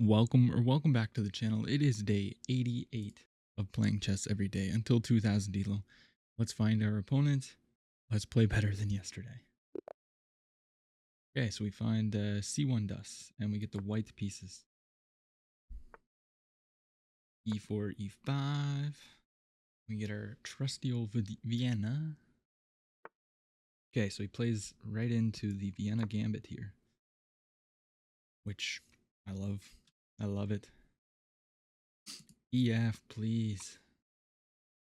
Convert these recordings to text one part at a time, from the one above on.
Welcome back to the channel. It is day 88 of playing chess every day until 2000 Elo. Let's find our opponent. Let's play better than yesterday. Okay, so we find C1 dust and we get the white pieces. E4, E5. We get our trusty old Vienna. Okay, so he plays right into the Vienna Gambit here, which I love. I love it. EF, please.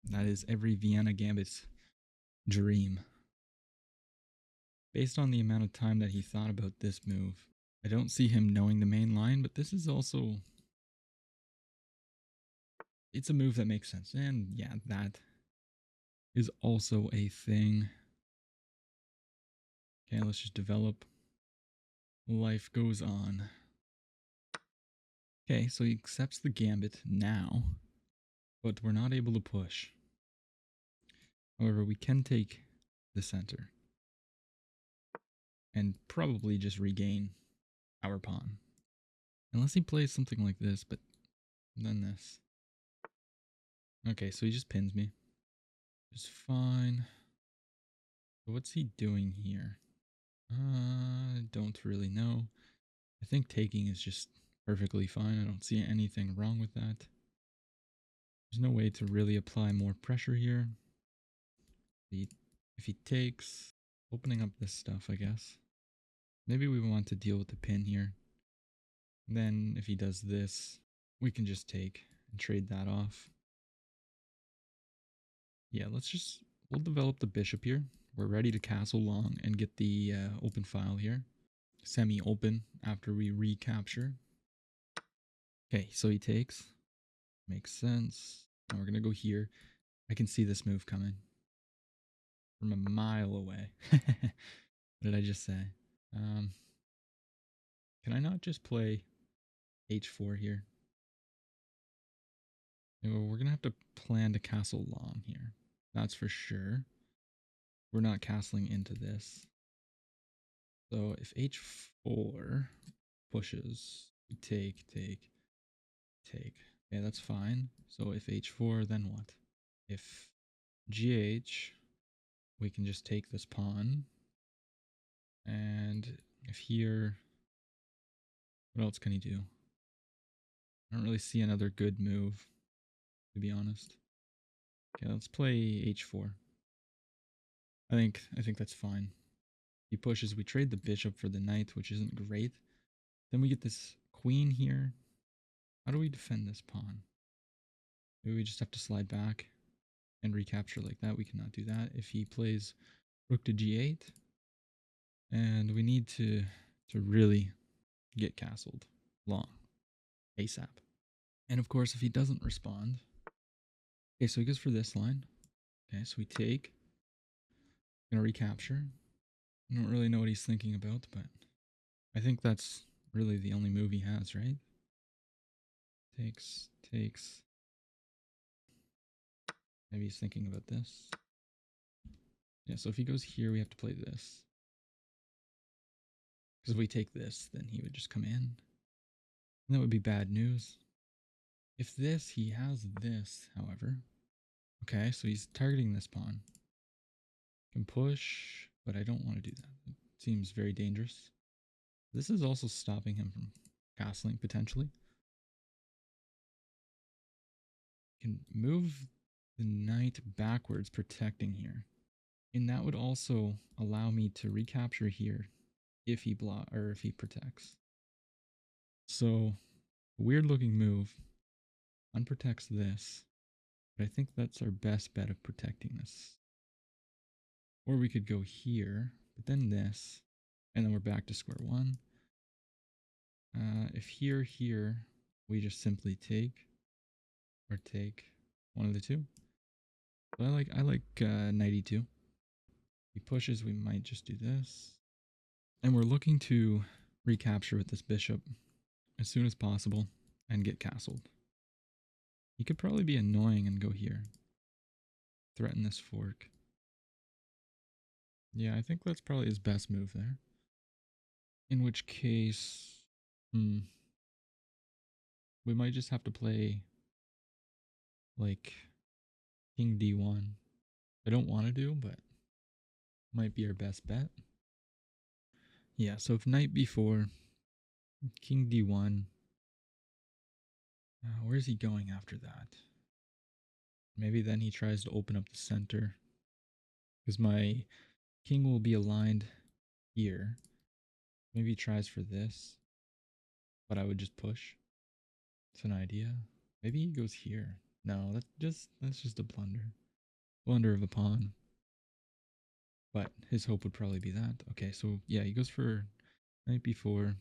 That is every Vienna Gambit's dream. Based on the amount of time that he thought about this move, I don't see him knowing the main line, but this is also... it's a move that makes sense. And yeah, that is also a thing. Okay, let's just develop. Life goes on. Okay, so he accepts the gambit now, but we're not able to push. However, we can take the center and probably just regain our pawn. Unless he plays something like this, but then this. Okay, so he just pins me. Just fine. What's he doing here? Don't really know. I think taking is just perfectly fine. I don't see anything wrong with that. There's no way to really apply more pressure here. If he takes, opening up this stuff, I guess. Maybe we want to deal with the pin here. Then if he does this, we can just take and trade that off. Yeah, we'll develop the bishop here. We're ready to castle long and get the open file here. Semi-open after we recapture. Okay, so he takes. Makes sense. Now we're going to go here. I can see this move coming from a mile away. What did I just say? Can I not just play h4 here? We're going to have to plan to castle long here. That's for sure. We're not castling into this. So if h4 pushes, we take. Okay, that's fine. So if h4, then what? If gh, we can just take this pawn. And if here, what else can he do? I don't really see another good move, to be honest. Okay, let's play h4. I think that's fine. He pushes, we trade the bishop for the knight, which isn't great. Then we get this queen here. How do we defend this pawn? Maybe we just have to slide back and recapture like that. We cannot do that. If he plays rook to g8, and we need to really get castled long ASAP. And of course, if he doesn't respond, okay, so he goes for this line. Okay, so we take, gonna recapture. I don't really know what he's thinking about, but I think that's really the only move he has, right? Takes. Maybe he's thinking about this. Yeah, so if he goes here, we have to play this. Because if we take this, then he would just come in. And that would be bad news. If this, he has this, however. Okay, so he's targeting this pawn. Can push, but I don't want to do that. It seems very dangerous. This is also stopping him from castling, potentially. Can move the knight backwards, protecting here. And that would also allow me to recapture here if he if he protects. So, weird looking move. Unprotects this. But I think that's our best bet of protecting this. Or we could go here, but then this, and then we're back to square one. If here, we just simply take, or take one of the two. So I like knight e2. He pushes, we might just do this. And we're looking to recapture with this bishop as soon as possible and get castled. He could probably be annoying and go here. Threaten this fork. Yeah, I think that's probably his best move there. In which case, we might just have to play like king d1. I don't want to do, but might be our best bet. Yeah, so if knight b4, king d1, where's he going after that? Maybe then he tries to open up the center, because my king will be aligned here. Maybe he tries for this, but I would just push. It's an idea. Maybe he goes here. No, that's just a blunder. Blunder of a pawn. But his hope would probably be that. Okay, so yeah, he goes for knight b4.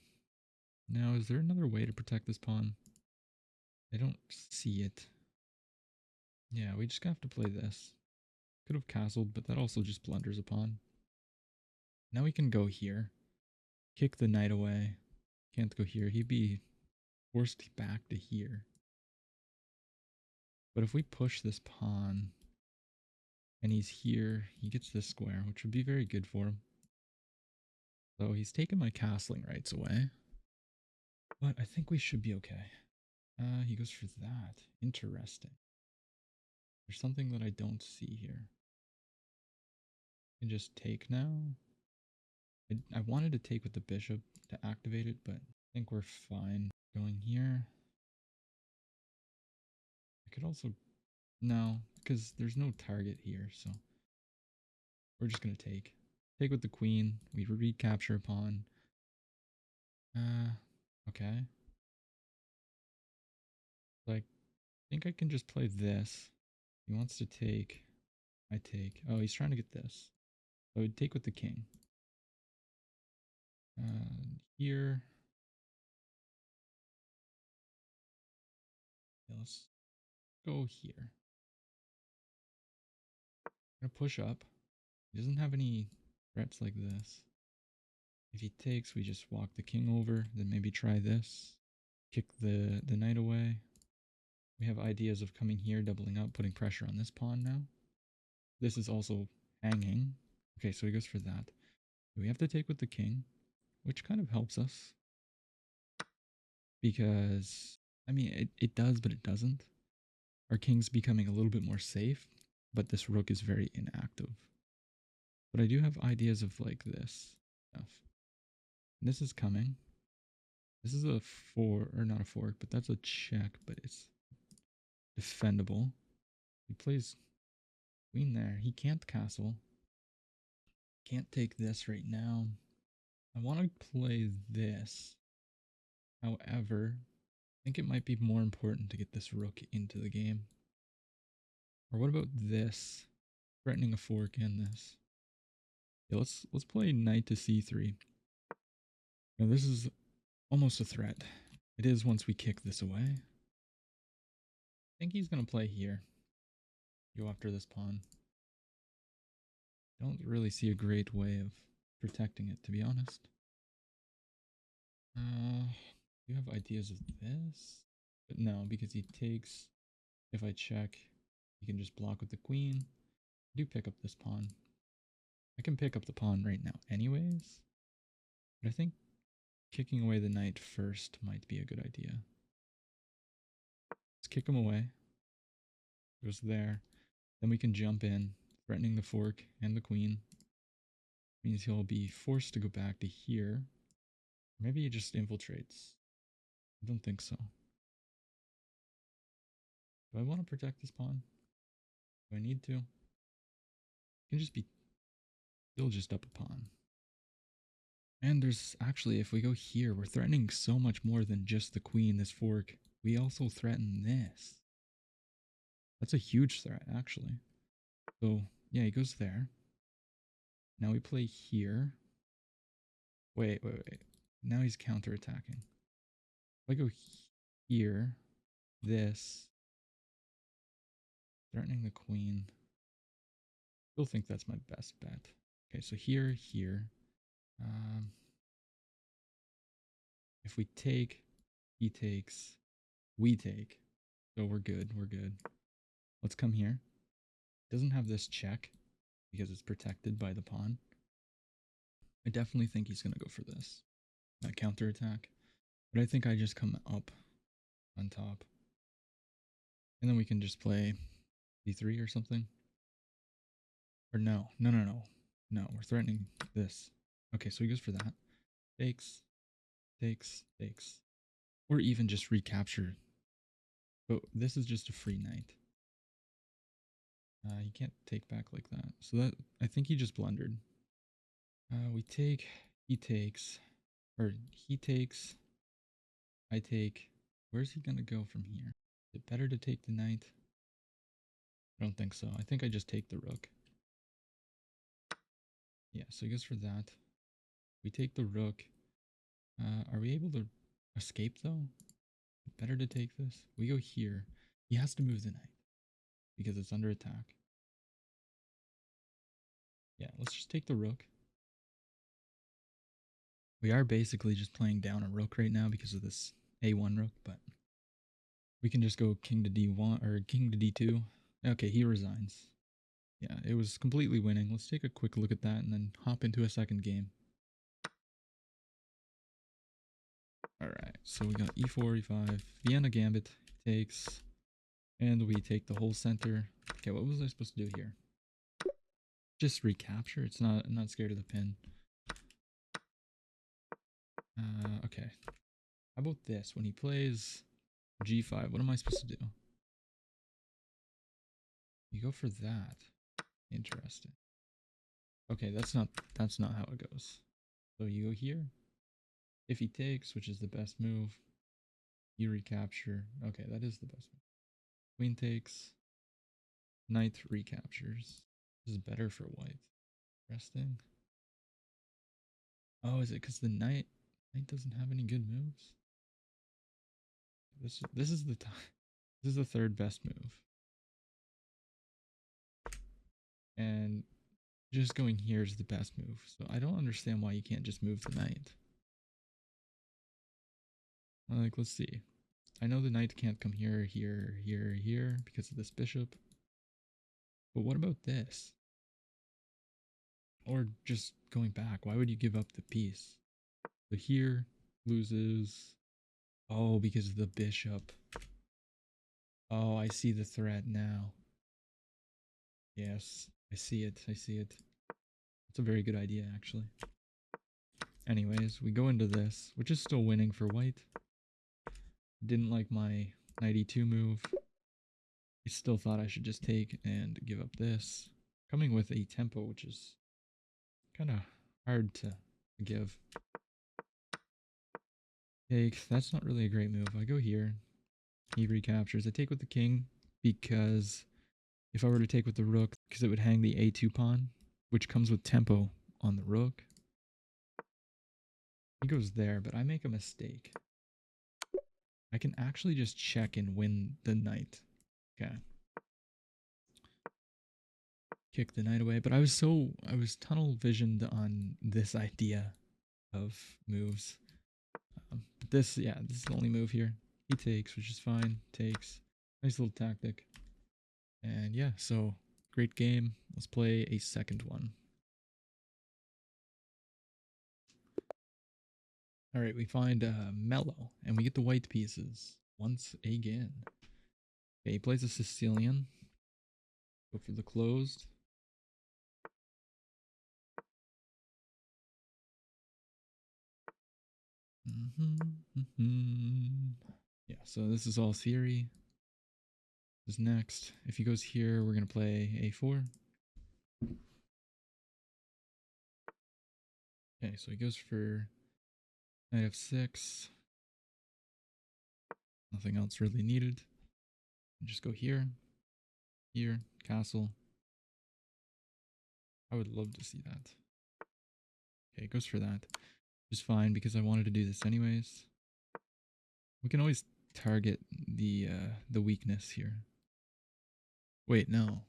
Now, is there another way to protect this pawn? I don't see it. Yeah, we just have to play this. Could have castled, but that also just blunders a pawn. Now we can go here. Kick the knight away. Can't go here. He'd be forced back to here. But if we push this pawn and he's here, he gets this square, which would be very good for him. So he's taken my castling rights away. But I think we should be okay. He goes for that. Interesting. There's something that I don't see here. I can just take now. I wanted to take with the bishop to activate it, but I think we're fine going here. I could also... No, because there's no target here, so we're just going to take. Take with the queen. We recapture a pawn. Okay. Like, I think I can just play this. He wants to take. I take. Oh, he's trying to get this. I would take with the king. Here. Yeah, let's go here. I'm gonna push up. He doesn't have any threats like this. If he takes, we just walk the king over, then maybe try this. Kick the knight away. We have ideas of coming here, doubling up, putting pressure on this pawn now. This is also hanging. Okay, so he goes for that. We have to take with the king, which kind of helps us. Because, I mean, it does, but it doesn't. Our king's becoming a little bit more safe, but this rook is very inactive. But I do have ideas of like this stuff. This is coming. This is a four, or not a fork, but that's a check, but it's defendable. He plays queen there. He can't castle. Can't take this right now. I want to play this. However, I think it might be more important to get this rook into the game. Or what about this? Threatening a fork and this. Yeah, let's play knight to c3. Now this is almost a threat. It is once we kick this away. I think he's going to play here. Go after this pawn. Don't really see a great way of protecting it, to be honest. You have ideas of this? But no, because he takes... If I check, he can just block with the queen. I do pick up this pawn. I can pick up the pawn right now anyways. But I think kicking away the knight first might be a good idea. Let's kick him away. Goes there. Then we can jump in, threatening the fork and the queen. Means he'll be forced to go back to here. Maybe he just infiltrates. I don't think so. Do I want to protect this pawn? Do I need to? It can just be still just up a pawn. And there's actually, if we go here, we're threatening so much more than just the queen, this fork. We also threaten this. That's a huge threat, actually. So, yeah, he goes there. Now we play here. Wait. Now he's counterattacking. If I go here, this, threatening the queen. Still think that's my best bet. Okay, so here. If we take, he takes, we take. So we're good. Let's come here. Doesn't have this check because it's protected by the pawn. I definitely think he's going to go for this. That counterattack. But I think I just come up on top. And then we can just play d3 or something. Or no. No, we're threatening this. Okay, so he goes for that. Takes, takes. Or even just recapture. But this is just a free knight. You can't take back like that. So that, I think he just blundered. We take, he takes, or he takes, I take. Where's he gonna go from here? Is it better to take the knight? I don't think so. I think I just take the rook. Yeah, so he goes for that. We take the rook. Are we able to escape though? Better to take this. We go here. He has to move the knight because it's under attack. Yeah, let's just take the rook. We are basically just playing down a rook right now because of this a1 rook, but we can just go king to d1 or king to d2. Okay, he resigns. Yeah, it was completely winning. Let's take a quick look at that and then hop into a second game. Alright, so we got e4, e5, Vienna Gambit takes, and we take the whole center. Okay, what was I supposed to do here? Just recapture. It's not. I'm not scared of the pin. Okay. How about this? When he plays g5, what am I supposed to do? You go for that. Interesting. Okay, that's not how it goes. So you go here. If he takes, which is the best move, you recapture. Okay, that is the best move. Queen takes. Knight recaptures. This is better for white. Interesting. Oh, is it because the knight doesn't have any good moves? This is the time. This is the third best move. And just going here is the best move. So I don't understand why you can't just move the knight. Like, let's see. I know the knight can't come here, here, here, here because of this bishop. But what about this? Or just going back. Why would you give up the piece? So here loses. Oh, because of the bishop. Oh, I see the threat now. Yes, I see it. I see it. It's a very good idea, actually. Anyways, we go into this, which is still winning for white. Didn't like my knight e2 move. I still thought I should just take and give up this. Coming with a tempo, which is kind of hard to give. Take. That's not really a great move. I go here. He recaptures. I take with the king because if I were to take with the rook, because it would hang the a2 pawn, which comes with tempo on the rook. He goes there, but I make a mistake. I can actually just check and win the knight. Okay. Kick the knight away, but I was tunnel visioned on this idea of moves. This is the only move here. He takes, which is fine. Takes. Nice little tactic. And yeah, so great game. Let's play a second one. All right, we find Mello, and we get the white pieces once again. Okay, he plays a Sicilian. Go for the closed. Yeah, so this is all theory. This is next. If he goes here, we're going to play a4. Okay, so he goes for knight f6. Nothing else really needed. Just go here, here, castle. I would love to see that. Okay, it goes for that. Which is fine because I wanted to do this anyways. We can always target the weakness here. Wait, no.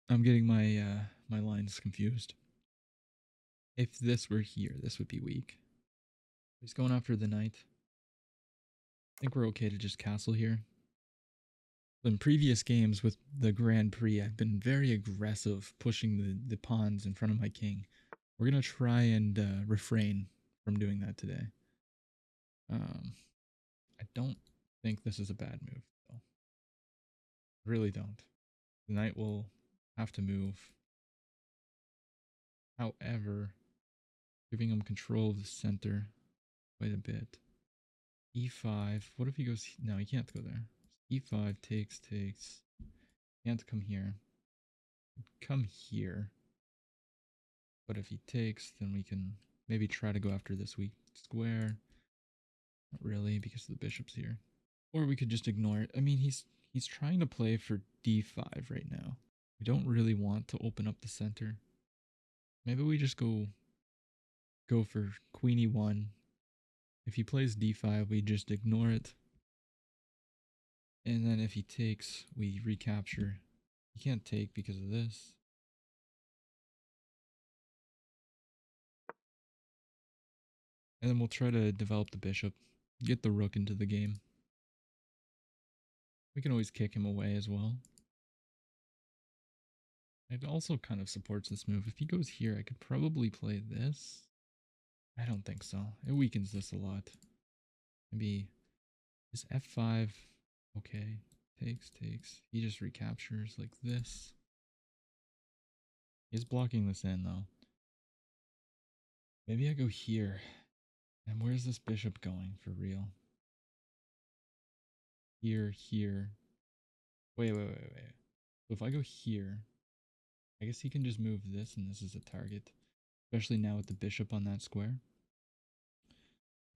I'm getting my my lines confused. If this were here, this would be weak. He's going after the knight. I think we're okay to just castle here. In previous games with the Grand Prix, I've been very aggressive pushing the pawns in front of my king. We're going to try and refrain from doing that today. I don't think this is a bad move, though. Really don't. The knight will have to move. However, giving him control of the center quite a bit. E5. What if he goes? No, he can't go there. E5 takes. Can't come here. Come here. But if he takes, then we can maybe try to go after this weak square. Not really, because the bishop's here. Or we could just ignore it. I mean, he's trying to play for d5 right now. We don't really want to open up the center. Maybe we just go for queen e1. If he plays d5, we just ignore it. And then if he takes, we recapture. He can't take because of this. And then we'll try to develop the bishop, get the rook into the game. We can always kick him away as well. It also kind of supports this move. If he goes here, I could probably play this. I don't think so. It weakens this a lot. Maybe is f5 okay? Takes. He just recaptures like this. He's blocking this in though. Maybe I go here. And where's this bishop going for real? Here. Wait. So if I go here, I guess he can just move this and this is a target. Especially now with the bishop on that square.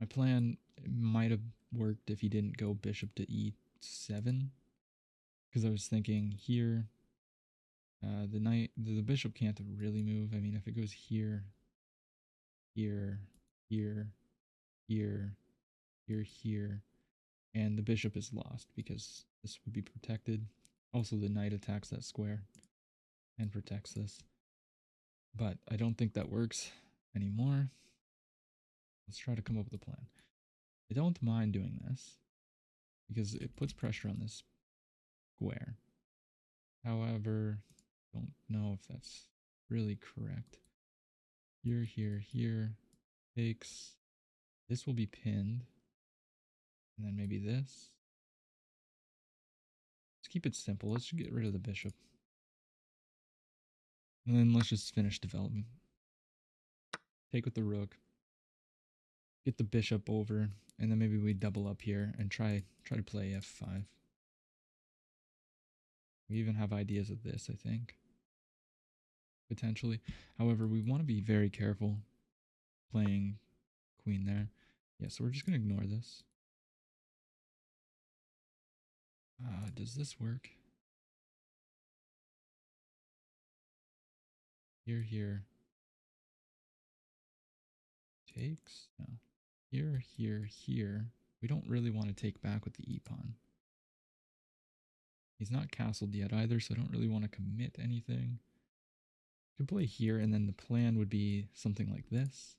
My plan might have worked if he didn't go bishop to e7. Because I was thinking here, the bishop can't really move. I mean, if it goes here, here, and the bishop is lost because this would be protected. Also, the knight attacks that square and protects this. But I don't think that works anymore. Let's try to come up with a plan. I don't mind doing this because it puts pressure on this square. However, don't know if that's really correct. Here, takes. This will be pinned. And then maybe this. Let's keep it simple. Let's just get rid of the bishop. And then let's just finish development. Take with the rook. Get the bishop over. And then maybe we double up here and try to play f5. We even have ideas of this, I think. Potentially. However, we want to be very careful playing queen there. Yeah, so we're just going to ignore this. Does this work? Here. Takes? No. Here. We don't really want to take back with the e-pawn. He's not castled yet either, so I don't really want to commit anything. I could play here, and then the plan would be something like this.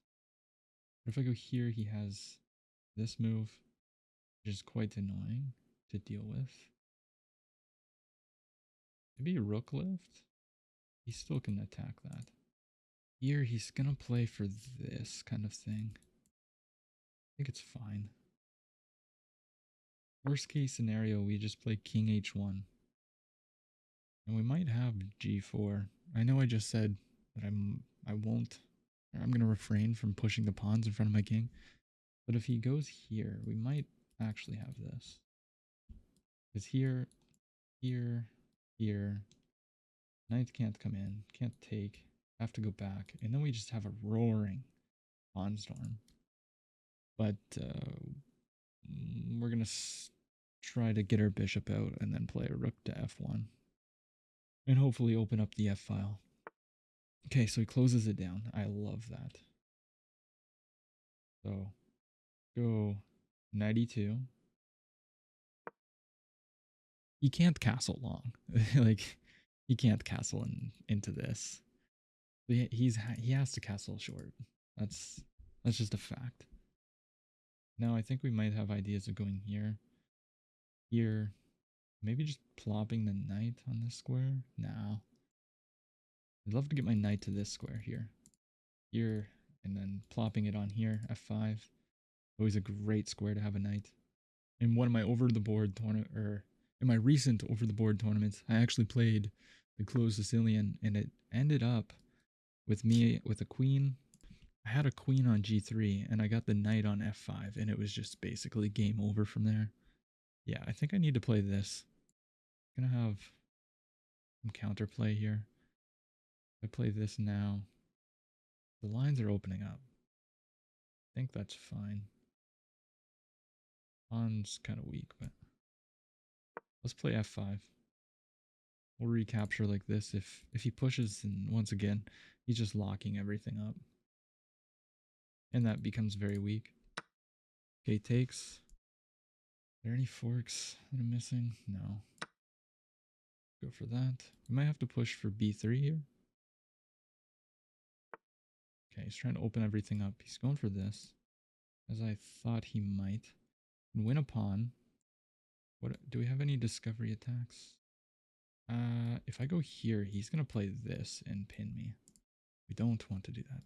But if I go here, he has this move, which is quite annoying to deal with. Maybe a rook lift? He still can attack that. Here, he's gonna play for this kind of thing. I think it's fine. Worst case scenario, we just play king h1. And we might have g4. I know I just said that I'm going to refrain from pushing the pawns in front of my king. But if he goes here, we might actually have this. Because here, knight can't come in, can't take, have to go back. And then we just have a roaring pawn storm. But we're going to try to get our bishop out and then play a rook to f1. And hopefully open up the f-file. Okay, so he closes it down. I love that. So, go 92. He can't castle long. Like, he can't castle into this. He has to castle short. That's just a fact. Now, I think we might have ideas of going here. Maybe just plopping the knight on this square. No. I'd love to get my knight to this square here, and then plopping it on here, f5. Always a great square to have a knight. In one of my over the board tournament, or in my recent over the board tournaments, I actually played the closed Sicilian, and it ended up with me with a queen. I had a queen on g3, and I got the knight on f5, and it was just basically game over from there. Yeah, I think I need to play this. I'm gonna have some counterplay here. If I play this now, the lines are opening up. I think that's fine. Pawn's kind of weak, but let's play f5. We'll recapture like this. If he pushes, and once again, he's just locking everything up. And that becomes very weak. Okay, takes. Are there any forks that I'm missing? No. Go for that. We might have to push for b3 here. Okay, he's trying to open everything up. He's going for this, as I thought he might. And win a pawn. What do we have any discovery attacks? If I go here, he's gonna play this and pin me. We don't want to do that.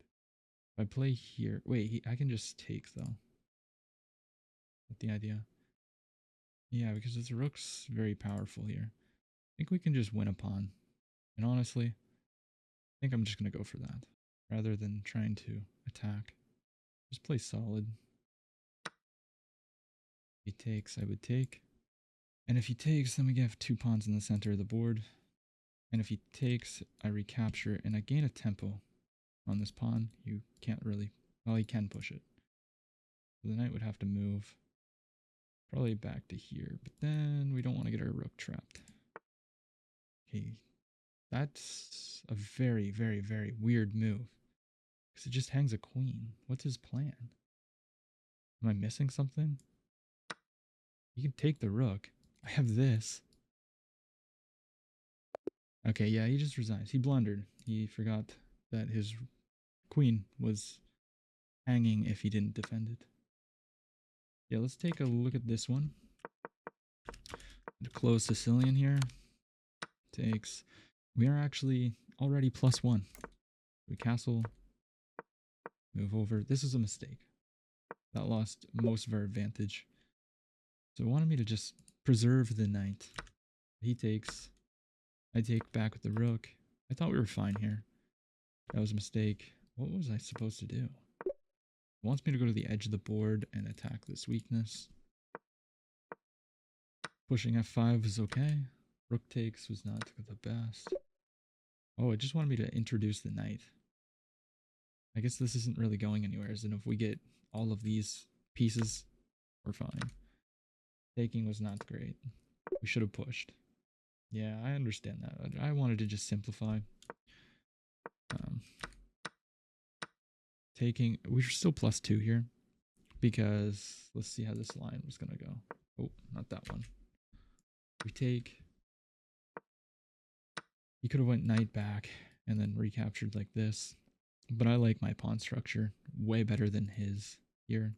If I play here, wait, I can just take though. That's the idea. Yeah, because this rook's very powerful here. I think we can just win a pawn. And honestly, I think I'm just gonna go for that rather than trying to attack. Just play solid. If he takes, I would take. And if he takes, then we have 2 pawns in the center of the board. And if he takes, I recapture and I gain a tempo on this pawn. You can't really, well, he can push it. So the knight would have to move probably back to here, but then we don't want to get our rook trapped. Okay, that's a very, very, very weird move because it just hangs a queen. What's his plan? Am I missing something? You can take the rook. I have this. Okay, yeah, he just resigns. He blundered. He forgot that his queen was hanging if he didn't defend it. Yeah, let's take a look at this one. The closed Sicilian here. Takes. We are actually already +1. We castle. Move over. This is a mistake. That lost most of our advantage. So it wanted me to just preserve the knight. He takes. I take back with the rook. I thought we were fine here. That was a mistake. What was I supposed to do? It wants me to go to the edge of the board and attack this weakness. Pushing f5 was okay. Rook takes was not the best. Oh, it just wanted me to introduce the knight. I guess this isn't really going anywhere, and if we get all of these pieces, we're fine. Taking was not great. We should have pushed. Yeah, I understand that. I wanted to just simplify. Taking, we're still +2 here because let's see how this line was going to go. Oh, not that one. We take. He could have went knight back and then recaptured like this. But I like my pawn structure way better than his here.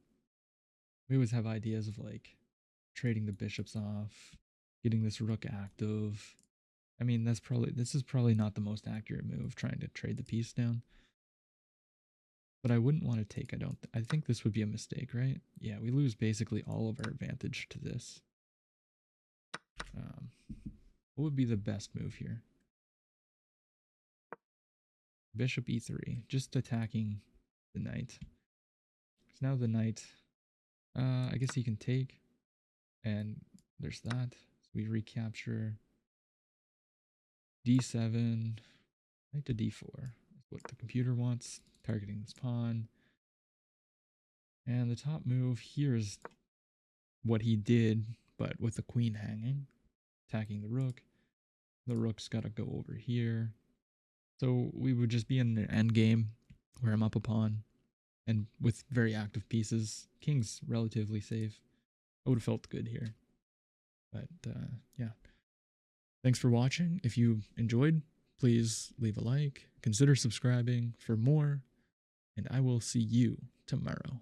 We always have ideas of like trading the bishops off, getting this rook active. I mean, this is probably not the most accurate move, trying to trade the piece down. But I wouldn't want to take, I think this would be a mistake, right? Yeah, we lose basically all of our advantage to this. What would be the best move here? Bishop e3, just attacking the knight. So now the knight, I guess he can take, and there's that. So we recapture d7, knight to d4. That's what the computer wants, targeting this pawn. And the top move here is what he did, but with the queen hanging, attacking the rook. The rook's got to go over here. So we would just be in an endgame where I'm up a pawn. And with very active pieces, king's relatively safe. I would have felt good here. But yeah. Thanks for watching. If you enjoyed, please leave a like. Consider subscribing for more. And I will see you tomorrow.